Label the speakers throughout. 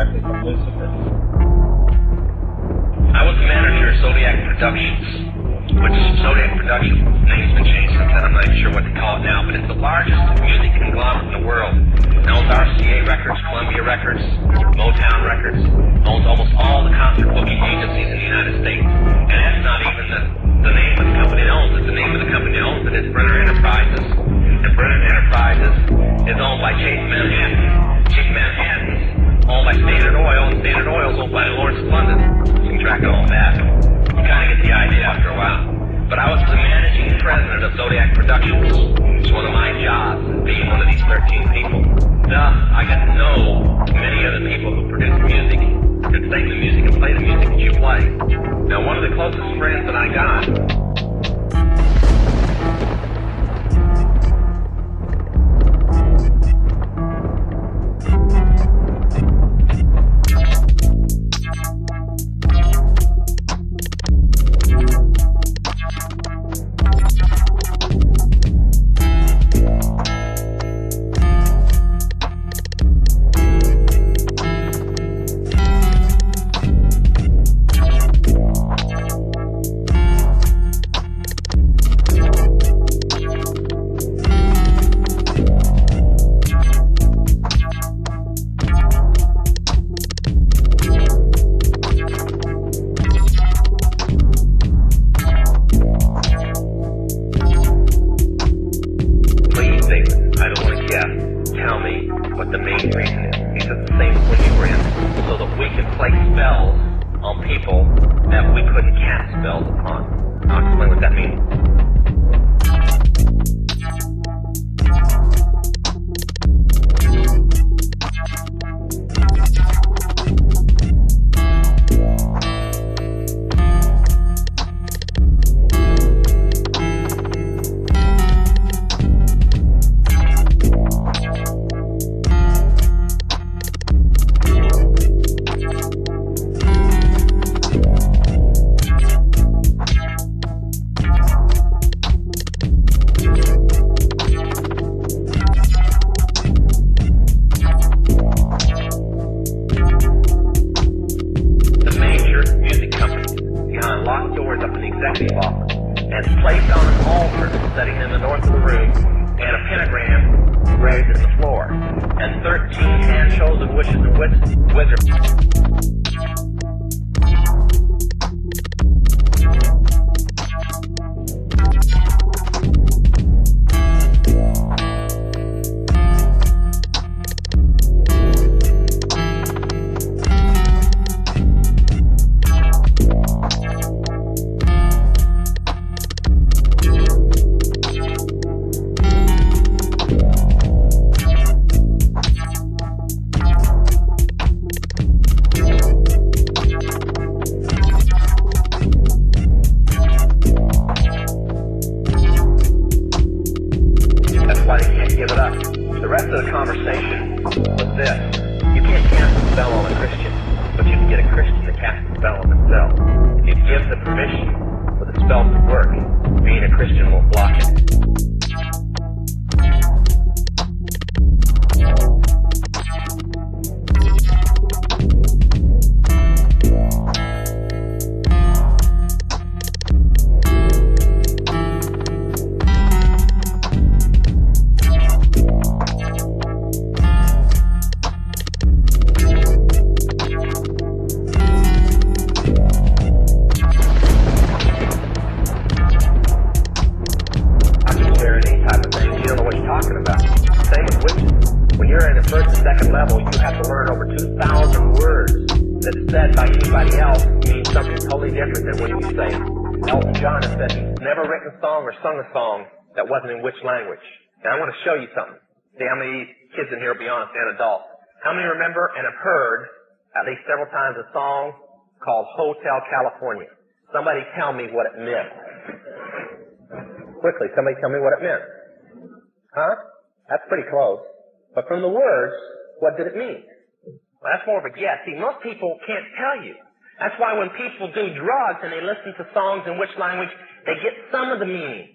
Speaker 1: directly from Lucifer.
Speaker 2: I was the manager of Zodiac Productions, which Zodiac Productions, name's been changed since then. I'm not even sure what to call it now, but it's the largest music conglomerate in the world. It owns RCA Records, Columbia Records, Motown Records, owns almost all the concert booking agencies in the United States. And that's not even the name of the company that owns it. The name of the company that owns it is Brenner Enterprises. And Brenner Enterprises is owned by Chase Manhattan. Chase Manhattan's owned by Standard Oil, and Standard Oil is owned by Lawrence of London. You can track it all back. You kind of get the idea after a while. But I was the managing president of Zodiac Productions. It's one of my jobs, being one of these 13 people. Thus, I got to know many of the people who produce music, and sing the music, and play the music that you play. Now, one of the closest friends that I got language. And I want to show you something. See how many kids in here will be honest and adults. How many remember and have heard at least several times a song called Hotel California? Somebody tell me what it meant. Quickly, somebody tell me what it meant. Huh? That's pretty close. But from the words, what did it mean? Well, that's more of a guess. See, most people can't tell you. That's why when people do drugs and they listen to songs in which language, they get some of the meaning.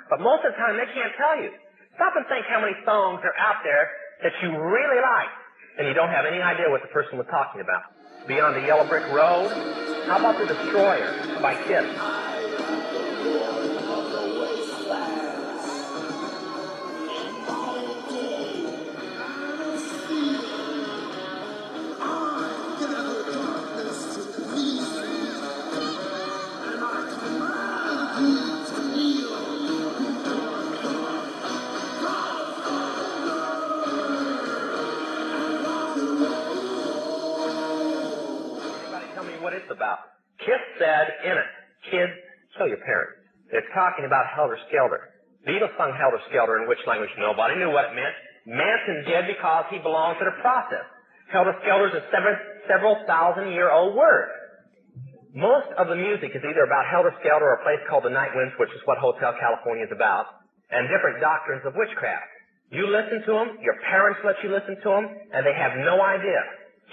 Speaker 2: But most of the time, they can't tell you. Stop and think how many songs are out there that you really like, and you don't have any idea what the person was talking about. Beyond the Yellow Brick Road, how about The Destroyer by Kiss? What it's about. Kiss said in it, kids, kill your parents. It's talking about Helter Skelter. Beatles sung Helter Skelter in which language? Nobody knew what it meant. Manson did because he belonged to the process. Helter Skelter is a several thousand-year-old word. Most of the music is either about Helter Skelter or a place called the Night Winds, which is what Hotel California is about, and different doctrines of witchcraft. You listen to them, your parents let you listen to them, and they have no idea.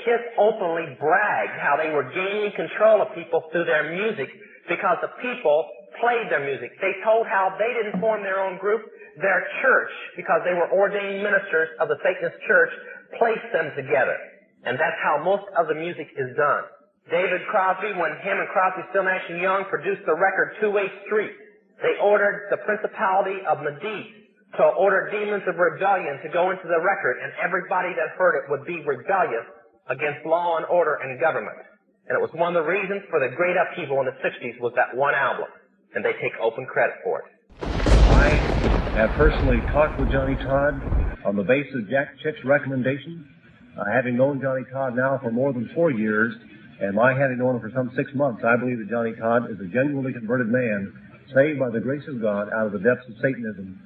Speaker 2: Kiss openly bragged how they were gaining control of people through their music because the people played their music. They told how they didn't form their own group. Their church, because they were ordained ministers of the Satanist church, placed them together. And that's how most of the music is done. David Crosby, when him and Crosby, Still, Nash & Young produced the record Two-Way Street, they ordered the Principality of Medici to order Demons of Rebellion to go into the record, and everybody that heard it would be rebellious against law and order and government. And it was one of the reasons for the great upheaval in the 60s was that one album. And they take open credit for it.
Speaker 1: I have personally talked with Johnny Todd on the basis of Jack Chick's recommendation. Having known Johnny Todd now for more than 4 years, and my having known him for some 6 months, I believe that Johnny Todd is a genuinely converted man, saved by the grace of God out of the depths of Satanism.